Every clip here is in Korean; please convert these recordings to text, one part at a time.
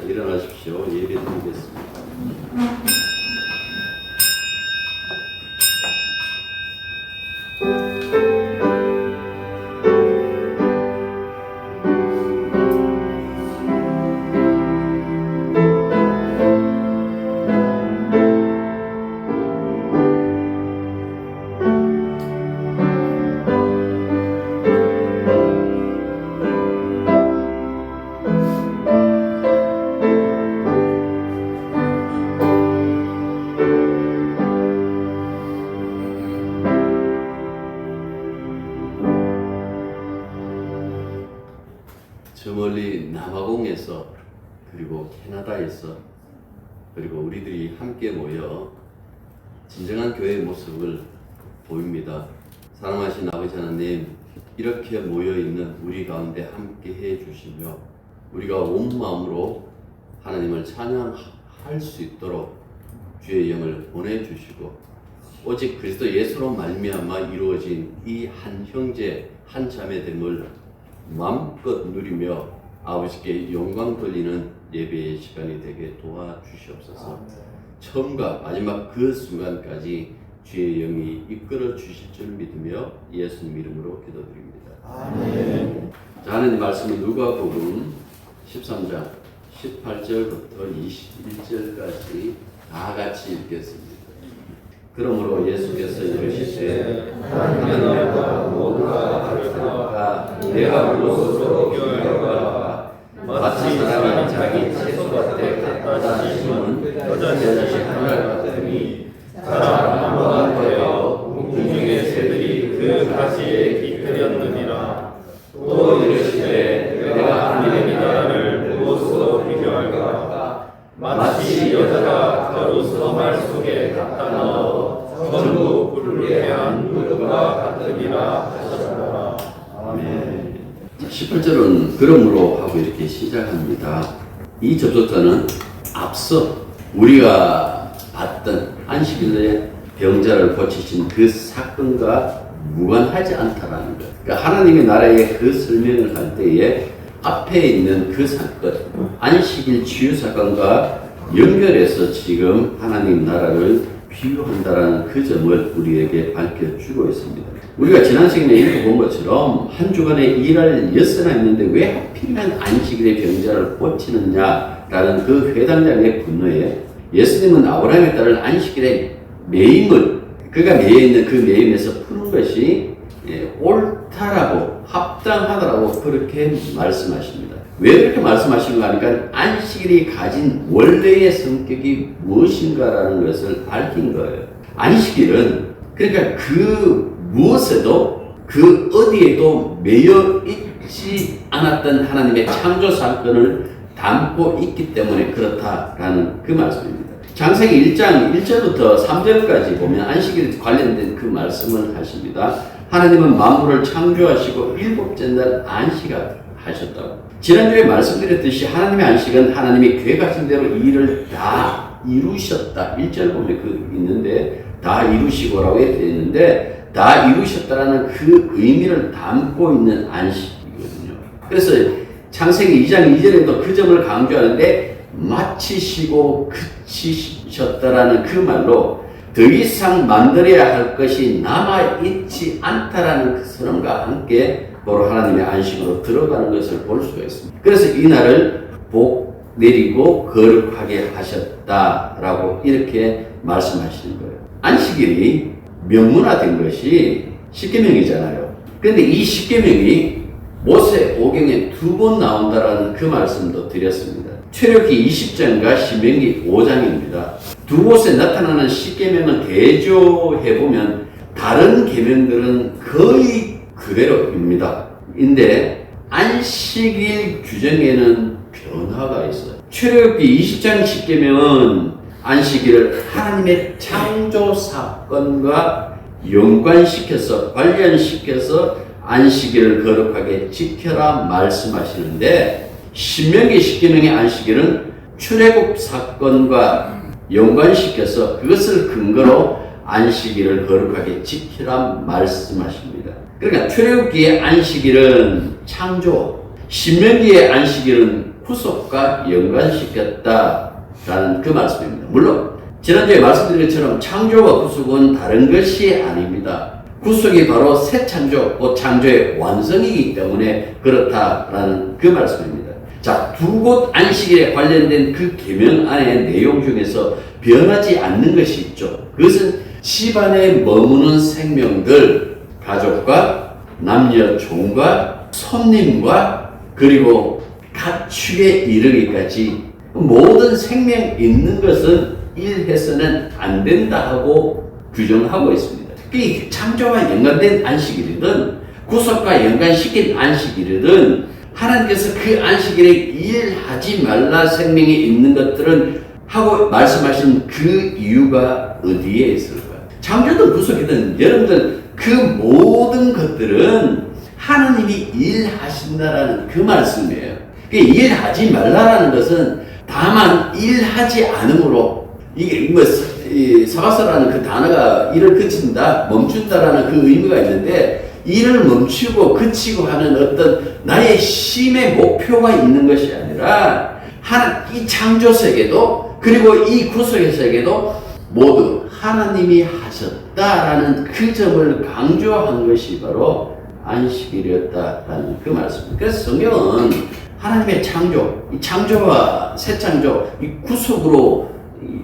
일어나십시오. 예배 드리겠습니다. 저 멀리 남아공에서 그리고 캐나다에서 그리고 우리들이 함께 모여 진정한 교회의 모습을 보입니다. 사랑하신 아버지 하나님, 이렇게 모여있는 우리 가운데 함께 해주시며 우리가 온 마음으로 하나님을 찬양할 수 있도록 주의 영을 보내주시고 오직 그리스도 예수로 말미암아 이루어진 이 한 형제 한 자매됨을 마음껏 누리며 아버지께 영광 돌리는 예배의 시간이 되게 도와주시옵소서. 처음과 마지막 그 순간까지 주의 영이 이끌어 주실 줄 믿으며 예수님 이름으로 기도드립니다. 아멘. 자, 하나님 말씀은 누가복음 13장 18절부터 21절까지 다 같이 읽겠습니다. 그러므로 예수께서 이르시되 하나님의 나라가 무엇보다 다르다. 내가 무엇으로 비교할까? 마치 사람이 자기 채소밭에 갖다 심은 여자식 하나를 같으니 사람 한번 되어 공중의 새들이 그 가시에 깃들였느니라. 또 이르시되 내가 하나님의 나라를 무엇으로 비교할까? 마치 여자가 가루 말 속에 갖다 넣어 전부 불에 한 무덤과 같으리라 하셨노라. 아멘. 18절은 그러므로 하고 이렇게 시작합니다. 이 접속사는 앞서 우리가 봤던 안식일에 병자를 고치신 그 사건과 무관하지 않다라는 것. 그러니까 하나님의 나라의 그 설명을 할 때에 앞에 있는 그 사건, 안식일 치유 사건과 연결해서 지금 하나님 나라를 비유한다라는 그 점을 우리에게 밝혀주고 있습니다. 우리가 지난 시간에 읽어본 것처럼 한 주간에 일할 엿새나 있는데 왜 하필이면 안식일에 병자를 고치느냐라는 그 회당장의 분노에 예수님은 아브라함의 딸을 안식일에 매임을 그가 매여 있는 그 매임에서 푸는 것이 옳다라고 합당하다라고 그렇게 말씀하십니다. 왜 그렇게 말씀하시는가 하니까 안식일이 가진 원래의 성격이 무엇인가라는 것을 밝힌 거예요. 안식일은 그러니까 그 무엇에도 그 어디에도 매여 있지 않았던 하나님의 창조 사건을 담고 있기 때문에 그렇다라는 그 말씀입니다. 창세기 1장 1절부터 3절까지 보면 안식일에 관련된 그 말씀을 하십니다. 하나님은 만물을 창조하시고 일곱째 날 안식하셨다고. 지난주에 말씀드렸듯이 하나님의 안식은 하나님이 계획하신 대로 일을 다 이루셨다. 1절 보면 그 있는데 다 이루시고라고 되어 있는데 다 이루셨다라는 그 의미를 담고 있는 안식이거든요. 그래서 창세기 2장 2절에도 그 점을 강조하는데 마치시고 그치셨다라는 그 말로 더 이상 만들어야 할 것이 남아있지 않다라는 그 선언과 함께 바로 하나님의 안식으로 들어가는 것을 볼 수가 있습니다. 그래서 이 날을 복 내리고 거룩하게 하셨다라고 이렇게 말씀하시는 거예요. 안식일이 명문화된 것이 십계명이잖아요. 그런데 이 십계명이 모세 오경에 2번 나온다라는 그 말씀도 드렸습니다. 출애굽기 20장과 신명기 5장입니다. 두 곳에 나타나는 십계명은 대조해보면 다른 계명들은 거의 그대로입니다. 인데 안식일 규정에는 변화가 있어요. 출애굽기 20장 십계명은 안식일을 하나님의 창조 사건과 연관시켜서 관련시켜서 안식일을 거룩하게 지켜라 말씀하시는데 신명기 십계명의 안식일은 출애굽 사건과 연관시켜서 그것을 근거로 안식일을 거룩하게 지키라 말씀하십니다. 그러니까 출애굽기의 안식일은 창조, 신명기의 안식일은 구속과 연관시켰다라는 그 말씀입니다. 물론 지난주에 말씀드린 것처럼 창조와 구속은 다른 것이 아닙니다. 구속이 바로 새 창조, 곧 창조의 완성이기 때문에 그렇다라는 그 말씀입니다. 자, 두 곳 안식일에 관련된 그 계명 안의 내용 중에서 변하지 않는 것이 있죠. 그것은 집안에 머무는 생명들, 가족과 남녀 종과 손님과 그리고 가축에 이르기까지 모든 생명 있는 것은 일해서는 안 된다 하고 규정하고 있습니다. 특히 창조와 연관된 안식일이든 구속과 연관시킨 안식일이든 하나님께서 그 안식일에 일하지 말라 생명이 있는 것들은 하고 말씀하신 그 이유가 어디에 있을까요? 창조든 구속이든 여러분들 그 모든 것들은 하나님이 일하신다라는 그 말씀이에요. 일하지 말라라는 것은 다만 일하지 않으므로 이게 뭐 사바사라는 그 단어가 일을 그친다, 멈춘다라는 그 의미가 있는데 일을 멈추고 그치고 하는 어떤 나의 쉼의 목표가 있는 것이 아니라 이 창조 세계도 그리고 이 구속의 세계도 모두 하나님이 하셨다라는 그 점을 강조한 것이 바로 안식일이었다라는 그 말씀입니다. 그래서 성경은 하나님의 창조, 이 창조와 새 창조, 이 구속으로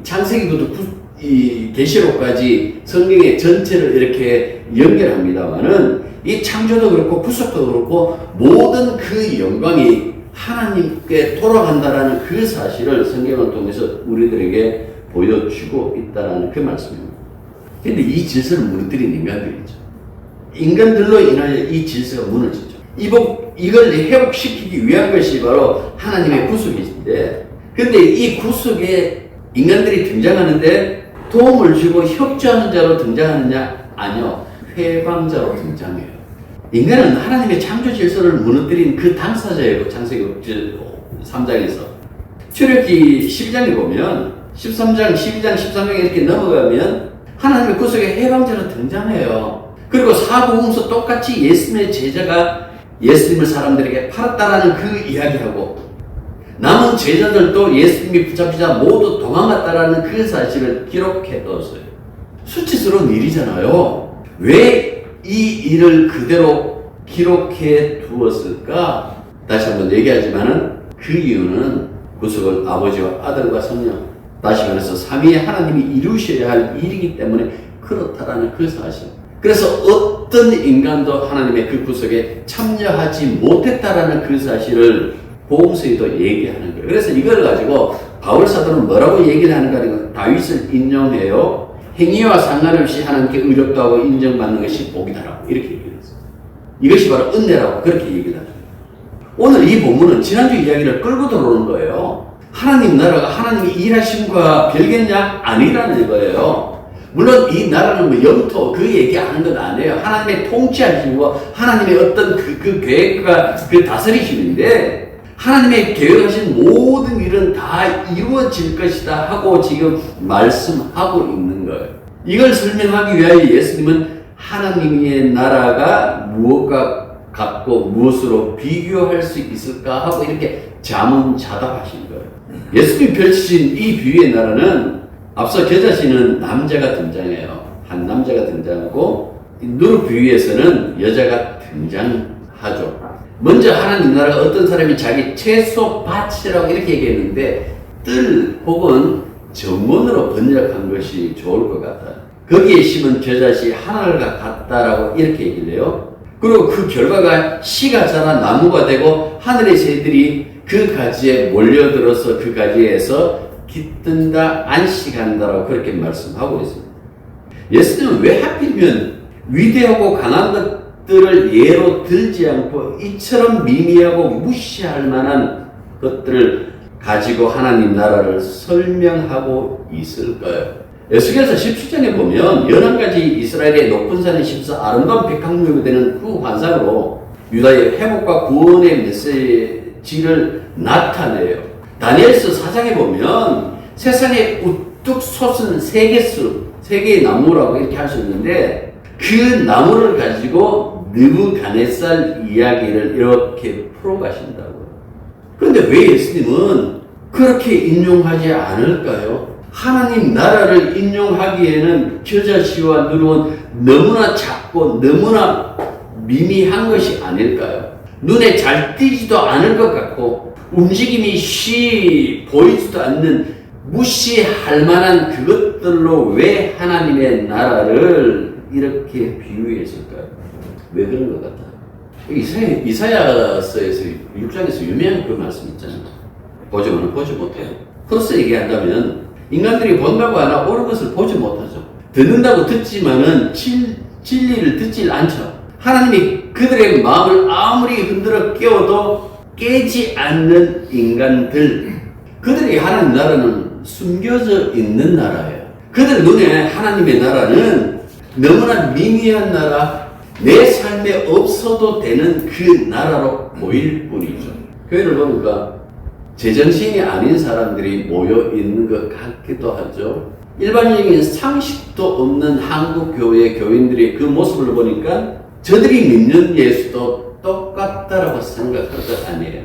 창세기부터 이 계시록까지 성경의 전체를 이렇게 연결합니다만은 이 창조도 그렇고 구속도 그렇고 모든 그 영광이 하나님께 돌아간다라는 그 사실을 성경을 통해서 우리들에게 보여주고 있다라는 그 말씀입니다. 그런데 이 질서를 무너뜨린 인간들이죠. 인간들로 인하여 이 질서가 무너지죠. 이걸 회복시키기 위한 것이 바로 하나님의 구속이신데, 근데 이 구속에 인간들이 등장하는데 도움을 주고 협조하는 자로 등장하느냐? 아니요. 회방자로 등장해요. 인간은 하나님의 창조 질서를 무너뜨린 그 당사자예요. 창세기 3장에서. 출애굽기 12장에 보면 13장, 12장, 13장 이렇게 넘어가면 하나님의 구속의 회방자로 등장해요. 그리고 사복음서 똑같이 예수님의 제자가 예수님을 사람들에게 팔았다라는 그 이야기하고 남은 제자들도 예수님이 붙잡히자 모두 도망갔다라는 그 사실을 기록해뒀어요. 수치스러운 일이잖아요. 왜 이 일을 그대로 기록해 두었을까? 다시 한번 얘기하지만은 그 이유는 구속은 아버지와 아들과 성령, 다시 말해서 삼위의 하나님이 이루셔야 할 일이기 때문에 그렇다라는 그 사실. 그래서 어떤 인간도 하나님의 그 구속에 참여하지 못했다라는 그 사실을 복음서에도 얘기하는 거예요. 그래서 이걸 가지고 바울 사도는 뭐라고 얘기를 하는가 하면 다윗을 인용해요. 행위와 상관없이 하나님께 의롭다고 인정받는 것이 복이다라고 이렇게 얘기했어요. 이것이 바로 은혜라고 그렇게 얘기를 합니다. 오늘 이 본문은 지난주 이야기를 끌고 들어오는 거예요. 하나님 나라가 하나님이 일하심과 별개냐? 아니라는 거예요. 물론 이 나라는 뭐 영토 그 얘기하는 건 아니에요. 하나님의 통치하시고 하나님의 어떤 그 계획과 그 다스리심인데 하나님의 계획하신 모든 일은 다 이루어질 것이다 하고 지금 말씀하고 있는 거예요. 이걸 설명하기 위하여 예수님은 하나님의 나라가 무엇과 같고 무엇으로 비교할 수 있을까 하고 이렇게 자문자답하신 거예요. 예수님이 펼치신 이 비유의 나라는 앞서 겨자씨는 남자가 등장해요. 한 남자가 등장하고 누룩 비유에서는 여자가 등장하죠. 먼저 하나님 나라가 어떤 사람이 자기 채소 밭이라고 이렇게 얘기했는데 뜰 혹은 정원으로 번역한 것이 좋을 것 같아요. 거기에 심은 겨자씨 하늘과 같다라고 이렇게 얘기를 해요. 그리고 그 결과가 씨가 자라 나무가 되고 하늘의 새들이 그 가지에 몰려들어서 그 가지에서 깃든다 안식한다라고 그렇게 말씀하고 있습니다. 예수님은 왜 하필이면 위대하고 강한 것들을 예로 들지 않고 이처럼 미미하고 무시할 만한 것들을 가지고 하나님 나라를 설명하고 있을까요? 에스겔서 17장에 보면 11가지 이스라엘의 높은 산에 심사 아름다운 백합목이 되는 그 환상으로 유다의 회복과 구원의 메시지를 나타내요. 다니엘서 4장에 보면 세상에 우뚝 솟은 세 개의 나무라고 이렇게 할 수 있는데 그 나무를 가지고 느부갓네살 이야기를 이렇게 풀어가신다고요. 근데 왜 예수님은 그렇게 인용하지 않을까요? 하나님 나라를 인용하기에는 겨자씨와 누룩은 너무나 작고 너무나 미미한 것이 아닐까요? 눈에 잘 띄지도 않을 것 같고 움직임이 쉬 보이지도 않는 무시할 만한 그것들로 왜 하나님의 나라를 이렇게 비유했을까요? 왜 그런 것 같아요? 이사야서에서 6장에서 유명한 그 말씀 있잖아요. 보지만은 보지 못해요. 플러스 얘기한다면 인간들이 본다고 하나 옳은 것을 보지 못하죠. 듣는다고 듣지만은 진리를 듣질 않죠. 하나님이 그들의 마음을 아무리 흔들어 깨워도 깨지 않는 인간들, 그들이 하나님 나라는 숨겨져 있는 나라예요. 그들 눈에 하나님의 나라는 너무나 미미한 나라, 내 삶에 없어도 되는 그 나라로 보일 뿐이죠. 교회를 보니까 제정신이 아닌 사람들이 모여 있는 것 같기도 하죠. 일반적인 상식도 없는 한국 교회 교인들의 그 모습을 보니까 저들이 믿는 예수도 똑같다라고 생각할 것 아니에요.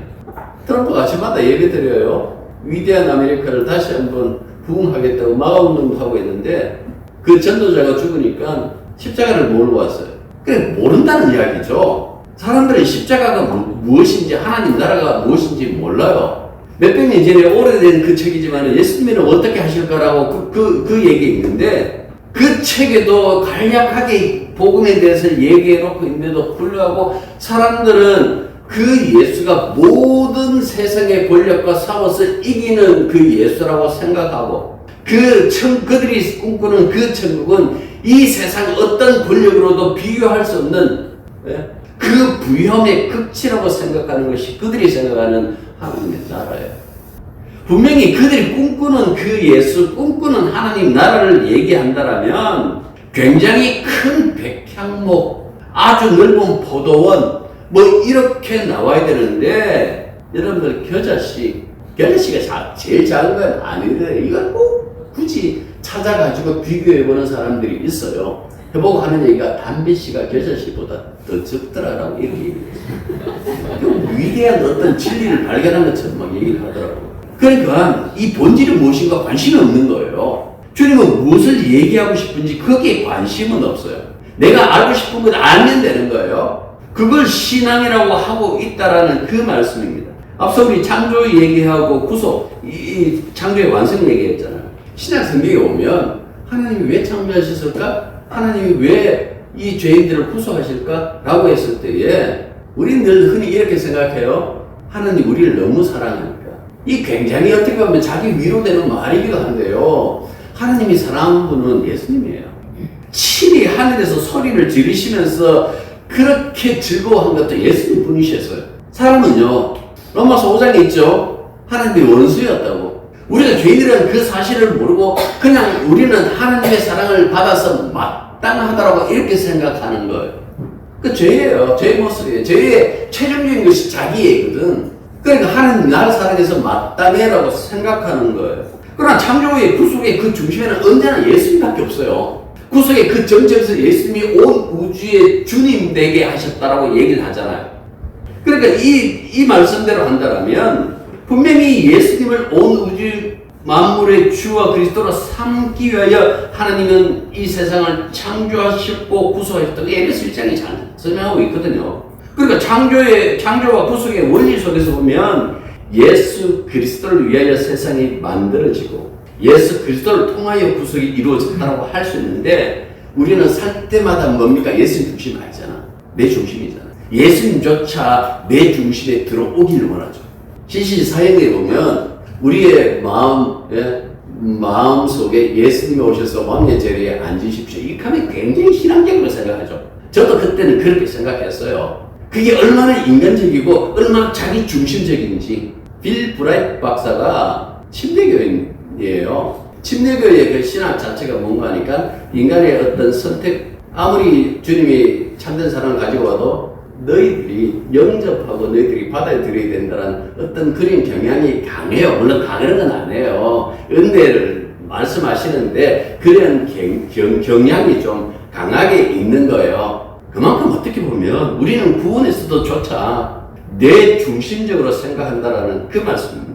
트럼프가 아침마다 예배 드려요. 위대한 아메리카를 다시 한번 부흥하겠다고 마가운동도 하고 있는데 그 전도자가 죽으니까 십자가를 몰고 왔어요. 그래 모른다는 이야기죠. 사람들은 십자가가 무엇인지 하나님 나라가 무엇인지 몰라요. 몇백 년 전에 오래된 그 책이지만 예수님은 어떻게 하실까라고 그 얘기 있는데 그 책에도 간략하게 복음에 대해서 얘기해놓고 있는데도 불구하고 사람들은 그 예수가 모든 세상의 권력과 싸워서 이기는 그 예수라고 생각하고 그들이 꿈꾸는 그 천국은 이 세상 어떤 권력으로도 비교할 수 없는 그 부염의 극치라고 생각하는 것이 그들이 생각하는 하나님의 나라예요. 분명히 그들이 꿈꾸는 그 예수, 꿈꾸는 하나님 나라를 얘기한다라면 굉장히 큰 백향목, 아주 넓은 포도원 뭐 이렇게 나와야 되는데 여러분들 겨자씨가 제일 작은 건 아니거든요. 이걸 꼭 굳이 찾아가지고 비교해보는 사람들이 있어요. 해보고 하는 얘기가 담배씨가 겨자씨보다 더 적더라라고 이렇게 얘기해요. 위대한 어떤 진리를 발견한 것처럼 막 얘기를 하더라고요. 그러니까 이 본질이 무엇인가 관심이 없는 거예요. 주님은 무엇을 얘기하고 싶은지 거기에 관심은 없어요. 내가 알고 싶은 걸 알면 되는 거예요. 그걸 신앙이라고 하고 있다라는 그 말씀입니다. 앞서 우리 창조 얘기하고 구속, 이 창조의 완성 얘기했잖아요. 신약 성경에 오면 하나님이 왜 창조하셨을까? 하나님이 왜 이 죄인들을 구속하실까? 라고 했을 때에 우리는 늘 흔히 이렇게 생각해요. 하나님 우리를 너무 사랑하니까. 이 굉장히 어떻게 보면 자기 위로되는 말이기도 한데요. 하나님이 사랑하는 분은 예수님이에요. 친히 하늘에서 소리를 지르시면서 그렇게 즐거워한 것도 예수님 분이셨어요. 사람은요, 로마서 5장에 있죠. 하나님의 원수였다고. 우리가 죄인이라는 그 사실을 모르고 그냥 우리는 하나님의 사랑을 받아서 마땅하다라고 이렇게 생각하는 거예요. 그 죄예요. 죄의 모습이에요. 죄의 최종적인 것이 자기애거든. 그러니까 하나님 나를 사랑해서 마땅해라고 생각하는 거예요. 그러나 창조의 구속의 그 중심에는 언제나 예수님밖에 없어요. 구속의 그 정점에서 예수님이 온 우주의 주님 되게 하셨다라고 얘기를 하잖아요. 그러니까 이 말씀대로 한다면 분명히 예수님을 온 우주 만물의 주와 그리스도로 삼기 위하여 하나님은 이 세상을 창조하셨고 구속하셨다고 에베소 1장에 잘 설명하고 있거든요. 그러니까 창조와 구속의 원리 속에서 보면 예수 그리스도를 위하여 세상이 만들어지고 예수 그리스도를 통하여 구속이 이루어졌다고 할 수 있는데 우리는 살 때마다 뭡니까? 예수님 중심 아니잖아. 내 중심이잖아. 예수님조차 내 중심에 들어오기를 원하죠. 신실사역에 보면 우리의 마음 속에 예수님이 오셔서 왕의 자리에 앉으십시오. 이렇게 하면 굉장히 신앙적으로 생각하죠. 저도 그때는 그렇게 생각했어요. 그게 얼마나 인간적이고 얼마나 자기 중심적인지. 빌 브라이트 박사가 침례교인이에요. 침례교의 그 신학 자체가 뭔가 하니까 인간의 어떤 선택, 아무리 주님이 참된 사랑을 가지고 와도 너희들이 영접하고 너희들이 받아들여야 된다는 어떤 그런 경향이 강해요. 물론 강한 건 아니에요. 은혜를 말씀하시는데 그런 경향이 좀 강하게 있는 거예요. 그만큼 어떻게 보면 우리는 구원에서도 조차 내 중심적으로 생각한다라는 그 말씀입니다.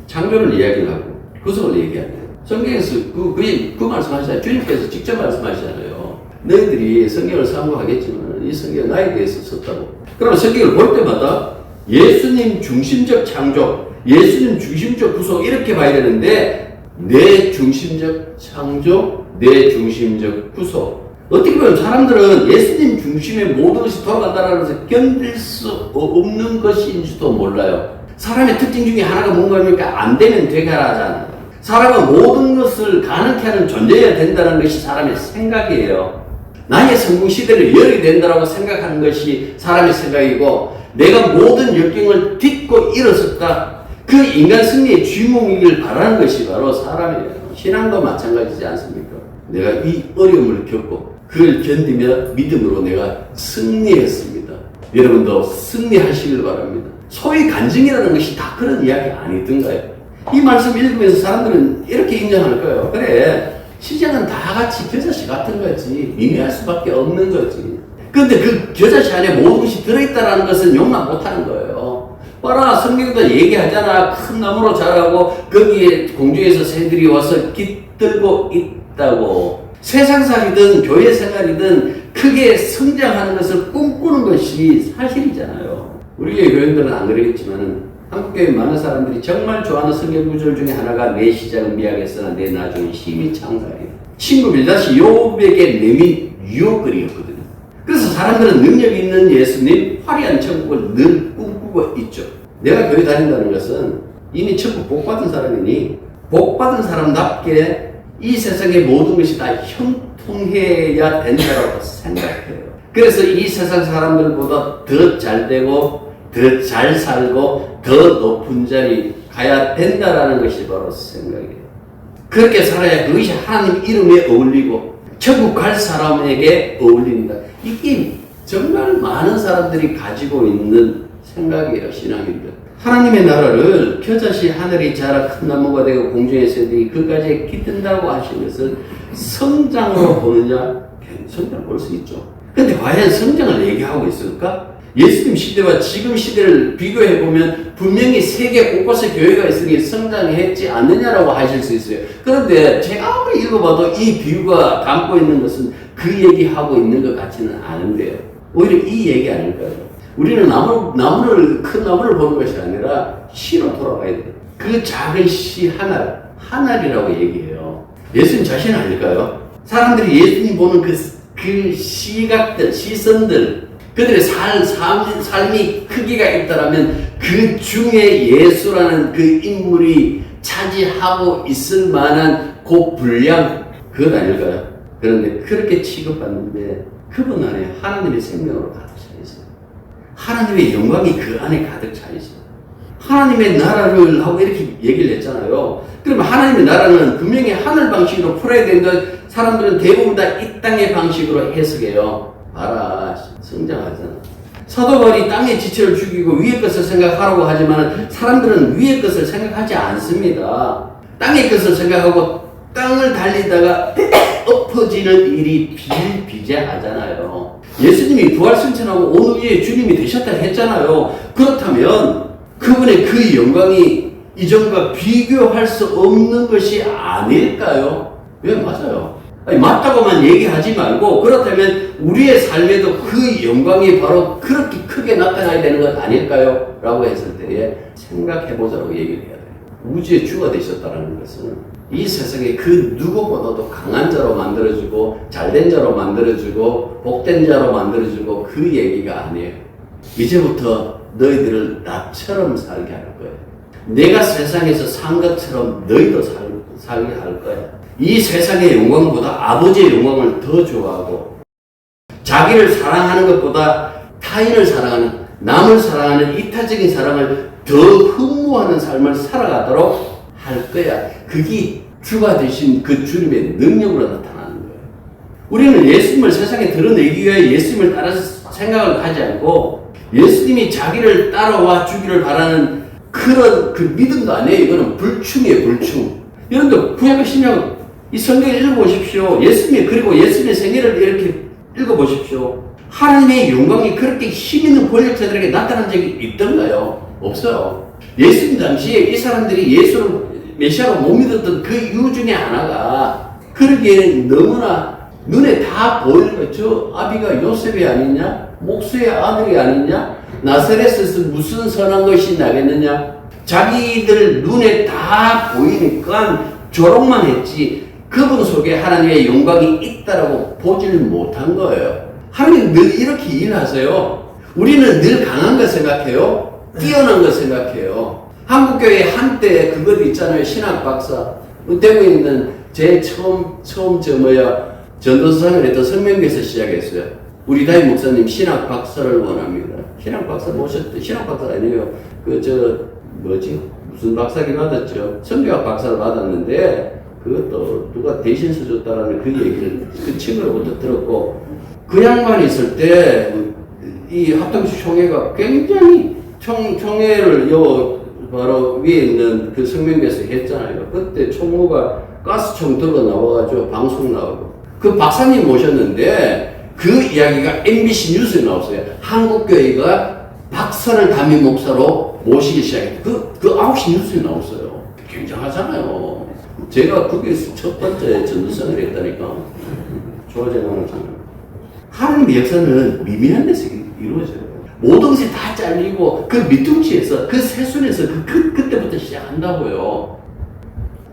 창조를 이야기를 하고 구속을 얘기하네요. 성경에서 그 말씀하시잖아요. 주님께서 직접 말씀하시잖아요. 너희들이 성경을 상고하겠지만 이 성경은 나에 대해서 썼다고. 그러면 성경을 볼 때마다 예수님 중심적 창조, 예수님 중심적 구속 이렇게 봐야 되는데 내 중심적 창조, 내 중심적 구속. 어떻게 보면 사람들은 예수님 중심의 모든 것이 돌아간다는 것을 견딜 수 없는 것인지도 몰라요. 사람의 특징 중에 하나가 뭔가입니까? 안 되면 되게 하잖아요. 사람은 모든 것을 가능케 하는 존재여야 된다는 것이 사람의 생각이에요. 나의 성공 시대를 열어야 된다고 생각하는 것이 사람의 생각이고, 내가 모든 역경을 딛고 일어섰다. 그 인간 승리의 주인공이길 바라는 것이 바로 사람이에요. 신앙도 마찬가지지 않습니까? 내가 이 어려움을 겪고 그걸 견디며 믿음으로 내가 승리했습니다. 여러분도 승리하시길 바랍니다. 소위 간증이라는 것이 다 그런 이야기 아니던가요? 이 말씀 읽으면서 사람들은 이렇게 인정할 거예요. 그래, 시장은 다 같이 겨자씨 같은 거지. 미미할 수밖에 없는 거지. 근데 그 겨자씨 안에 모든 것이 들어있다는 것은 용납 못하는 거예요. 봐라, 성경도 얘기하잖아. 큰 나무로 자라고 거기에 공중에서 새들이 와서 깃들고 있다고. 세상살이든 교회 생활이든 크게 성장하는 것을 꿈꾸는 것이 사실이잖아요. 우리의 교인들은 안 그러겠지만 한국교회 많은 사람들이 정말 좋아하는 성경 구절 중에 하나가 내 시작은 미약했으나 내 나중은 심히 창살이에요. 친구 빌다시 욥에게 내민 유혹글이었거든요. 그래서 사람들은 능력 있는 예수님, 화려한 천국을 늘 꿈꾸고 있죠. 내가 교회 다닌다는 것은 이미 천국 복받은 사람이니 복받은 사람답게 이 세상의 모든 것이 다 형통해야 된다고 생각해요. 그래서 이 세상 사람들보다 더 잘되고 더 잘 살고 더 높은 자리 가야 된다라는 것이 바로 생각이에요. 그렇게 살아야 그것이 하나님 이름에 어울리고 천국 갈 사람에게 어울린다. 이게 정말 많은 사람들이 가지고 있는 생각이에요. 신앙인들. 하나님의 나라를 겨자씨 하늘이 자라 큰 나무가 되고 공중의 새들이 그까지 깃든다고 하신 것을 성장으로 보느냐? 성장을 볼 수 있죠. 근데 과연 성장을 얘기하고 있을까? 예수님 시대와 지금 시대를 비교해보면 분명히 세계 곳곳에 교회가 있으니 성장했지 않느냐라고 하실 수 있어요. 그런데 제가 아무리 읽어봐도 이 비유가 담고 있는 것은 그 얘기하고 있는 것 같지는 않은데요. 오히려 이 얘기 아닐까요? 우리는 큰 나무를 보는 것이 아니라 시로 돌아가야 돼요. 그 작은 시 하나리라고 얘기해요. 예수님 자신 아닐까요? 사람들이 예수님 보는 그 시각들, 시선들, 그들의 삶이 크기가 있다라면 그 중에 예수라는 그 인물이 차지하고 있을 만한 그 분량, 그것 아닐까요? 그런데 그렇게 취급받는데 그분 안에 하나님의 생명으로 가득 차 있어요. 하나님의 영광이 그 안에 가득 차 있어요. 하나님의 나라를 하고 이렇게 얘기를 했잖아요. 그러면 하나님의 나라는 분명히 하늘 방식으로 풀어야 되는데 사람들은 대부분 다 이 땅의 방식으로 해석해요. 봐라, 성장하잖아. 사도 바울이 땅의 지체를 죽이고 위의 것을 생각하라고 하지만 사람들은 위의 것을 생각하지 않습니다. 땅의 것을 생각하고 땅을 달리다가 엎어지는 일이 비일비재하잖아요. 예수님이 부활승천하고 온 후에 주님이 되셨다 했잖아요. 그렇다면 그분의 그 영광이 이전과 비교할 수 없는 것이 아닐까요? 왜? 맞아요. 아니, 맞다고만 얘기하지 말고 그렇다면 우리의 삶에도 그 영광이 바로 그렇게 크게 나타나야 되는 것 아닐까요? 라고 했을 때에 생각해보자고 얘기를 해야 돼요. 우주의 주가 되셨다는 것은 이 세상에 그 누구보다도 강한 자로 만들어주고 잘된 자로 만들어주고 복된 자로 만들어주고 그 얘기가 아니에요. 이제부터 너희들을 나처럼 살게 할 거예요. 내가 세상에서 산 것처럼 너희도 살게 할 거야. 이 세상의 영광보다 아버지의 영광을 더 좋아하고 자기를 사랑하는 것보다 타인을 사랑하는, 남을 사랑하는 이타적인 사랑을 더 흠모하는 삶을 살아가도록 할 거야. 그게 주가 되신 그 주님의 능력으로 나타나는 거예요. 우리는 예수님을 세상에 드러내기 위해 예수님을 따라서 생각을 하지 않고 예수님이 자기를 따라와 주기를 바라는 그런 그 믿음도 아니에요. 이거는 불충이에요, 불충. 여러분들 구약의 신약 이 성경을 읽어보십시오. 예수님의 그리고 예수님의 생애를 이렇게 읽어보십시오. 하나님의 영광이 그렇게 힘 있는 권력자들에게 나타난 적이 있던가요? 없어요. 예수님 당시에 이 사람들이 예수를 메시아로 못 믿었던 그 이유 중에 하나가 그러기에는 너무나 눈에 다 보이는 거죠. 아비가 요셉이 아니냐? 목수의 아들이 아니냐? 나사렛에서 무슨 선한 것이 나겠느냐? 자기들 눈에 다 보이니까 조롱만 했지 그분 속에 하나님의 영광이 있다라고 보지를 못한 거예요. 하나님 늘 이렇게 일하세요. 우리는 늘 강한 거 생각해요. 뛰어난 거 생각해요. 한국교회 한때 그것도 있잖아요. 신학 박사. 대구에 있는 제 처음 전도서상을 했던 성명교에서 시작했어요. 우리 다임 목사님 신학 박사를 원합니다. 신학 박사 모셨대. 신학 박사가 아니에요. 무슨 박사기 받았죠. 성경학 박사를 받았는데 그것도 누가 대신 써줬다라는 그 얘기를 그 친구로부터 들었고 그 양반이 있을 때 이 합동식 총회가 굉장히 총회를 바로 위에 있는 그 성명교에서 했잖아요. 그때 총무가 가스총 들고 나와가지고 방송 나오고 그 박사님 모셨는데 그 이야기가 MBC 뉴스에 나왔어요. 한국교회가 박사를 담임 목사로 모시기 시작했다. 그 9시 뉴스에 나왔어요. 굉장하잖아요. 제가 거기에서 첫 번째 전도성을 했다니까. 좋아져가는 하나님의 역사는 미미한 데서 이루어져요. 모든 것이 다 잘리고 그 밑둥치에서 그 새순에서 그때부터 시작한다고요.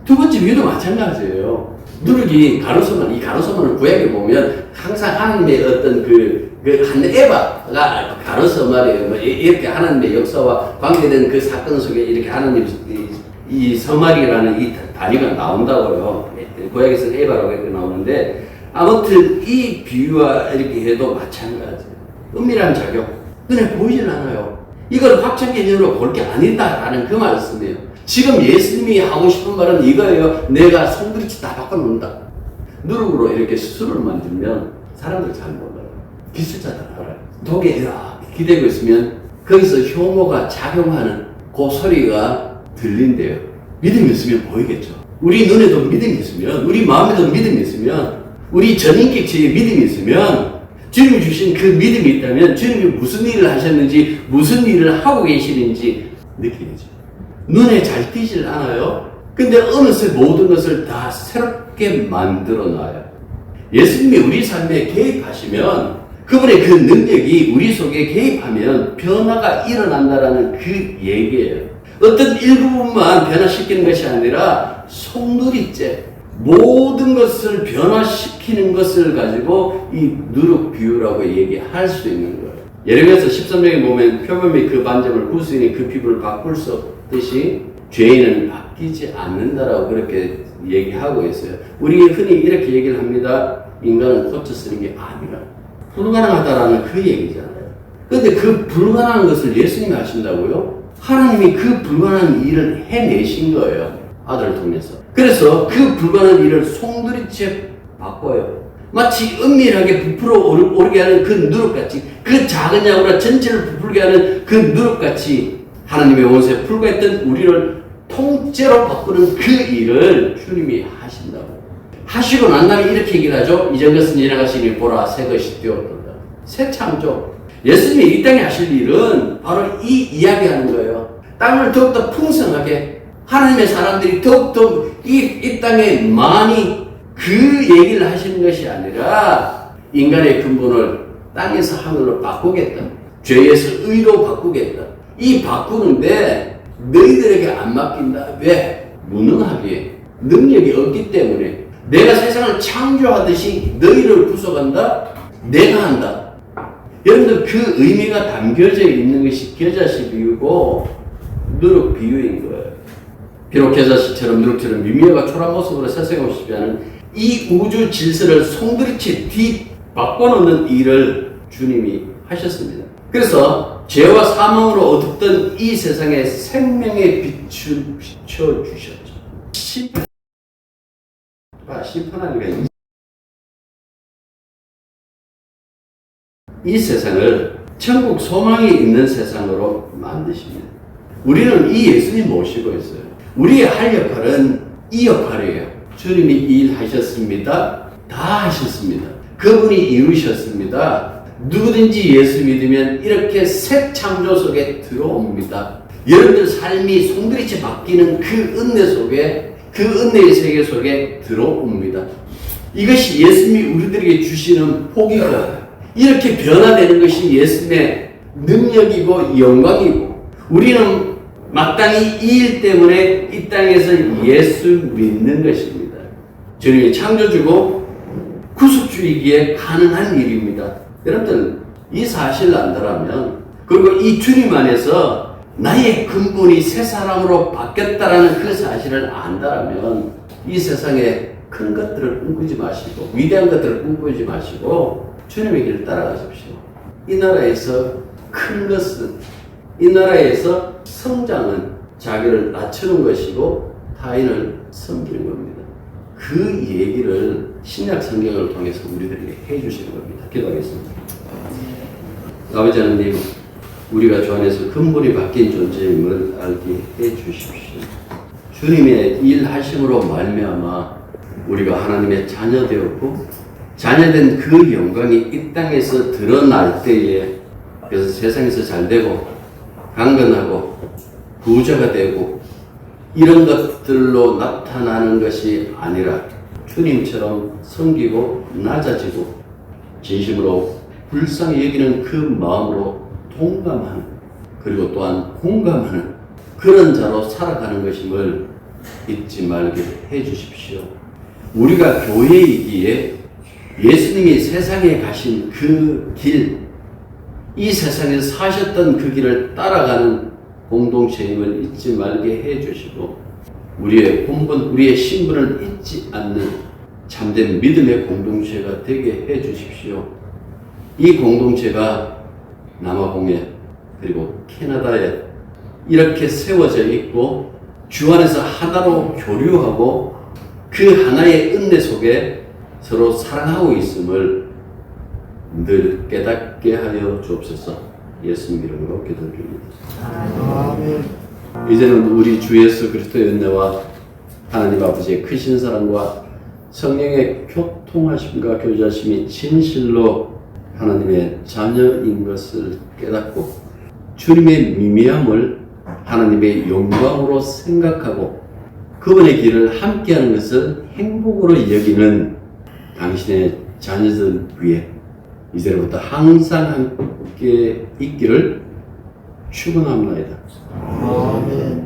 두 번째 위도 마찬가지예요. 누룩이 가로수만, 이 가로수만을 구약에 보면 항상 하나님의 어떤 에바가 가로수 말이에요. 뭐 이렇게 하나님의 역사와 관계된 그 사건 속에 이렇게 하나님 이 서말이라는 이 단위가 나온다고요. 구약에서는 에바라고 이렇게 나오는데 아무튼 이 비유와 이렇게 해도 마찬가지예요. 은밀한 작용. 눈에 보이질 않아요. 이걸 확정 개념으로 볼 게 아니다라는 그 말씀이에요. 지금 예수님이 하고 싶은 말은 이거예요. 내가 손그릇이 다 바꿔놓는다. 누룩으로 이렇게 수술을 만들면 사람들 잘 몰라요. 기술자들 알아요. 독에 이렇게 기대고 있으면 거기서 효모가 작용하는 그 소리가 들린대요. 믿음이 있으면 보이겠죠. 우리 눈에도 믿음이 있으면, 우리 마음에도 믿음이 있으면, 우리 전인격체에 믿음이 있으면, 주님이 주신 그 믿음이 있다면 주님이 무슨 일을 하셨는지, 무슨 일을 하고 계시는지 느끼죠. 눈에 잘 띄질 않아요. 근데 어느새 모든 것을 다 새롭게 만들어 놔요. 예수님이 우리 삶에 개입하시면 그분의 그 능력이 우리 속에 개입하면 변화가 일어난다라는 그 얘기예요. 어떤 일부분만 변화시키는 것이 아니라 송두리째 모든 것을 변화시키는 것을 가지고 이 누룩 비유라고 얘기할 수 있는 거예요. 예레미야서 13장에 보면 표범이 그 반점을 구수인이 그 피부를 바꿀 수 없듯이 죄인은 바뀌지 않는다라고 그렇게 얘기하고 있어요. 우리 흔히 이렇게 얘기를 합니다. 인간은 고쳐 쓰는 게 아니라 불가능하다라는 그 얘기잖아요. 그런데 그 불가능한 것을 예수님이 하신다고요? 하나님이 그 불가능한 일을 해내신 거예요. 아들을 통해서. 그래서 그 불가능한 일을 송두리째 바꿔요. 마치 은밀하게 부풀어 오르게 하는 그 누룩같이, 그 작은 야구라 전체를 부풀게 하는 그 누룩같이 하나님의 원수에 불과했던 우리를 통째로 바꾸는 그 일을 주님이 하신다고. 하시고 난 다음에 이렇게 얘기를 하죠. 이전 것은 지나가시니 보라 새 것이 되었도다. 새 창조. 예수님이 이 땅에 하실 일은 바로 이 이야기하는 거예요. 땅을 더욱더 풍성하게 하나님의 사람들이 더욱더 이 땅에 많이 그 얘기를 하시는 것이 아니라 인간의 근본을 땅에서 하늘로 바꾸겠다. 죄에서 의로 바꾸겠다. 이 바꾸는데 너희들에게 안 맡긴다. 왜? 무능하게 능력이 없기 때문에 내가 세상을 창조하듯이 너희를 구속한다. 내가 한다. 여러분들 그 의미가 담겨져 있는 것이 겨자씨 비유고 누룩 비유인 거예요. 비록 겨자씨처럼 누룩처럼 미미하고 초라한 모습으로 세상하고 싶지 않은 이 우주 질서를 송두리째 뒤바꿔놓는 일을 주님이 하셨습니다. 그래서 죄와 사망으로 어둡던 이 세상에 생명의 빛을 비춰주셨죠. 심판하니까 이 세상을 천국 소망이 있는 세상으로 만드십니다. 우리는 이 예수님 모시고 있어요. 우리의 할 역할은 이 역할이에요. 주님이 일하셨습니다. 다 하셨습니다. 그분이 이루셨습니다. 누구든지 예수 믿으면 이렇게 새 창조 속에 들어옵니다. 여러분들 삶이 송두리째 바뀌는 그 은혜 속에, 그 은혜의 세계 속에 들어옵니다. 이것이 예수님이 우리들에게 주시는 복이고, 이렇게 변화되는 것이 예수님의 능력이고 영광이고, 우리는 마땅히 이 일 때문에 이 땅에서 예수 믿는 것입니다. 주님이 창조주고 구속주이기에 가능한 일입니다. 여러분들 이 사실을 안다라면, 그리고 이 주님 안에서 나의 근본이 새 사람으로 바뀌었다라는 그 사실을 안다라면, 이 세상에 큰 것들을 꿈꾸지 마시고 위대한 것들을 꿈꾸지 마시고 주님의 길을 따라가십시오. 이 나라에서 큰 것은, 이 나라에서 성장은 자기를 낮추는 것이고 타인을 섬기는 겁니다. 그 얘기를 신약 성경을 통해서 우리들에게 해주시는 겁니다. 기도하겠습니다. 아버지 하나님, 우리가 주 안에서 근본이 바뀐 존재임을 알게 해주십시오. 주님의 일하심으로 말미암아 우리가 하나님의 자녀 되었고, 자녀된 그 영광이 이 땅에서 드러날 때에, 그래서 세상에서 잘되고 강건하고 부자가 되고 이런 것들로 나타나는 것이 아니라 주님처럼 섬기고 낮아지고 진심으로 불쌍히 여기는 그 마음으로 동감하는, 그리고 또한 공감하는 그런 자로 살아가는 것임을 잊지 말게 해주십시오. 우리가 교회이기에 예수님이 세상에 가신 그 길, 이 세상에서 사셨던 그 길을 따라가는 공동체임을 잊지 말게 해주시고, 우리의 본분, 우리의 신분을 잊지 않는 참된 믿음의 공동체가 되게 해주십시오. 이 공동체가 남아공에, 그리고 캐나다에 이렇게 세워져 있고 주 안에서 하나로 교류하고 그 하나의 은혜 속에 서로 사랑하고 있음을 늘 깨닫게 하여 주옵소서. 예수님 이름으로 기도드립니다. 아멘. 이제는 우리 주 예수 그리스도의 은혜와 하나님 아버지의 크신 사랑과 성령의 교통하심과 교제하심이 진실로 하나님의 자녀인 것을 깨닫고 주님의 미미함을 하나님의 영광으로 생각하고 그분의 길을 함께하는 것을 행복으로 여기는 당신의 자녀들 위해 이제부터 항상 함께 있기를 축원합니다. 아멘.